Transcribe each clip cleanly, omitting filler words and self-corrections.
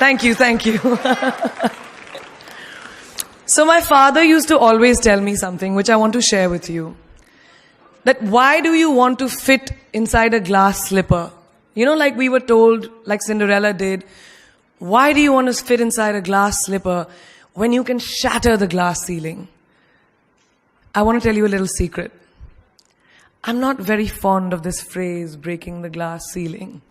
Thank you, thank you. So my father used to always tell me something which I want to share with you. That why do you want to fit inside a glass slipper? You know, like we were told, like Cinderella did, why do you want to fit inside a glass slipper when you can shatter the glass ceiling? I want to tell you a little secret. I'm not very fond of this phrase, breaking the glass ceiling.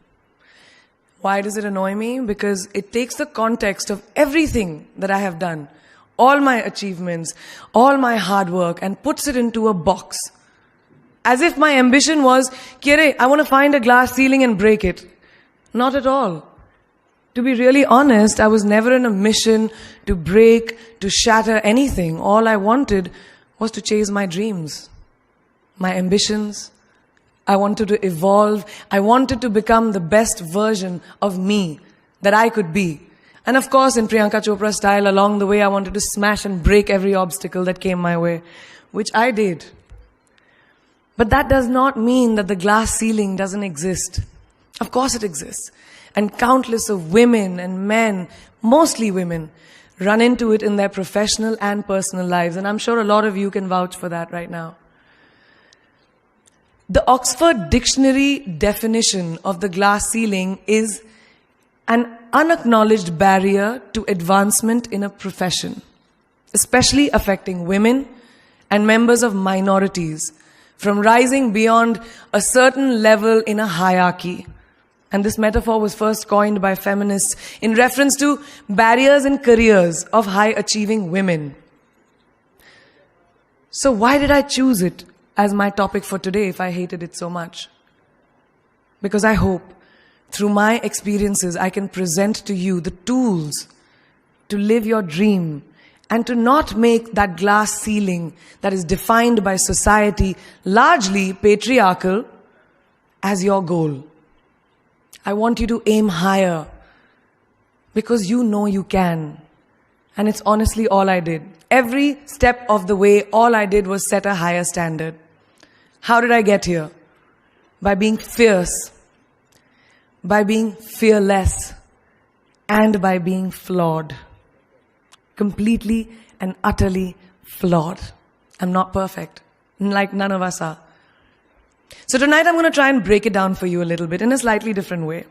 Why does it annoy me? Because it takes the context of everything that I have done, all my achievements, all my hard work, and puts it into a box. As if my ambition was, Kire, I want to find a glass ceiling and break it. Not at all. To be really honest, I was never in a mission to break, to shatter anything. All I wanted was to chase my dreams, my ambitions. I wanted to evolve. I wanted to become the best version of me that I could be. And of course, in Priyanka Chopra style, along the way, I wanted to smash and break every obstacle that came my way, which I did. But that does not mean that the glass ceiling doesn't exist. Of course it exists. And countless of women and men, mostly women, run into it in their professional and personal lives. And I'm sure a lot of you can vouch for that right now. The Oxford Dictionary definition of the glass ceiling is an unacknowledged barrier to advancement in a profession, especially affecting women and members of minorities, from rising beyond a certain level in a hierarchy. And this metaphor was first coined by feminists in reference to barriers in careers of high-achieving women. So why did I choose it as my topic for today if I hated it so much? Because I hope through my experiences I can present to you the tools to live your dream and to not make that glass ceiling that is defined by society, largely patriarchal, as your goal. I want you to aim higher because you know you can. And it's honestly all I did. Every step of the way, all I did was set a higher standard. How did I get here? By being fierce, by being fearless, and by being flawed. Completely and utterly flawed. I'm not perfect, like none of us are. So tonight I'm going to try and break it down for you a little bit in a slightly different way.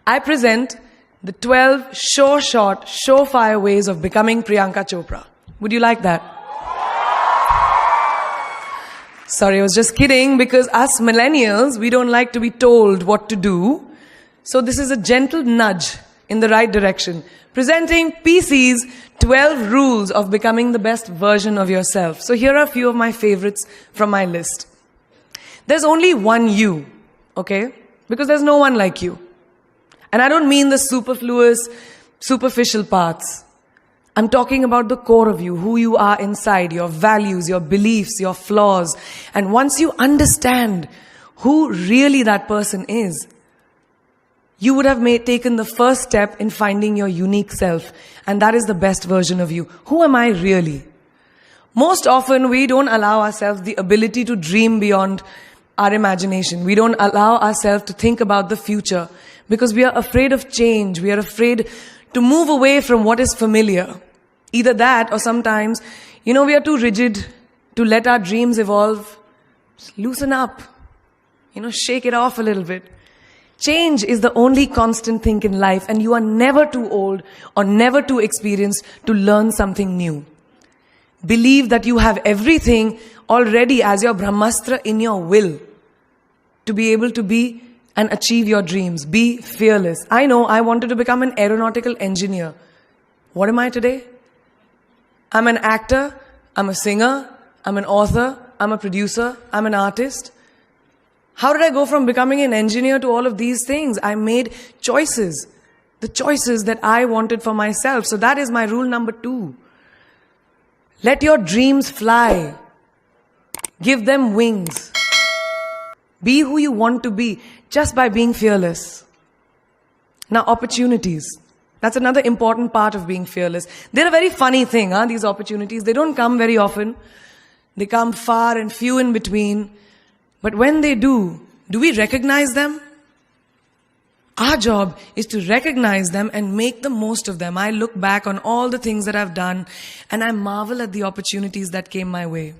I present the 12 short, surefire ways of becoming Priyanka Chopra. Would you like that? Sorry, I was just kidding, because us millennials, we don't like to be told what to do. So this is a gentle nudge in the right direction. Presenting PC's 12 rules of becoming the best version of yourself. So here are a few of my favorites from my list. There's only one you, okay? Because there's no one like you. And I don't mean the superfluous, superficial parts. I'm talking about the core of you, who you are inside, your values, your beliefs, your flaws. And once you understand who really that person is, you would have taken the first step in finding your unique self. And that is the best version of you. Who am I really? Most often, we don't allow ourselves the ability to dream beyond our imagination. We don't allow ourselves to think about the future because we are afraid of change. We are afraid to move away from what is familiar. Either that, or sometimes, we are too rigid to let our dreams evolve. Just loosen up. Shake it off a little bit. Change is the only constant thing in life, and you are never too old or never too experienced to learn something new. Believe that you have everything already as your Brahmastra in your will to be able to be and achieve your dreams. Be fearless. I know I wanted to become an aeronautical engineer. What am I today? I'm an actor, I'm a singer, I'm an author, I'm a producer, I'm an artist. How did I go from becoming an engineer to all of these things? I made choices. The choices that I wanted for myself. So that is my rule number 2. Let your dreams fly. Give them wings. Be who you want to be just by being fearless. Now, opportunities. That's another important part of being fearless. They're a very funny thing, these opportunities. They don't come very often. They come far and few in between. But when they do we recognize them? Our job is to recognize them and make the most of them. I look back on all the things that I've done and I marvel at the opportunities that came my way.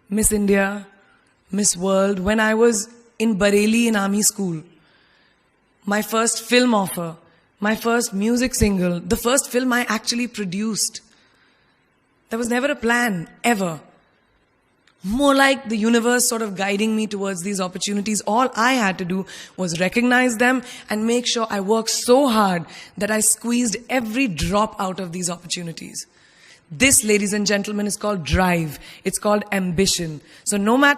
Miss India, Miss World, when I was in Bareilly in army school, my first film offer, my first music single, the first film I actually produced. There was never a plan, ever. More like the universe sort of guiding me towards these opportunities. All I had to do was recognize them and make sure I worked so hard that I squeezed every drop out of these opportunities. This, ladies and gentlemen, is called drive. It's called ambition. So no matter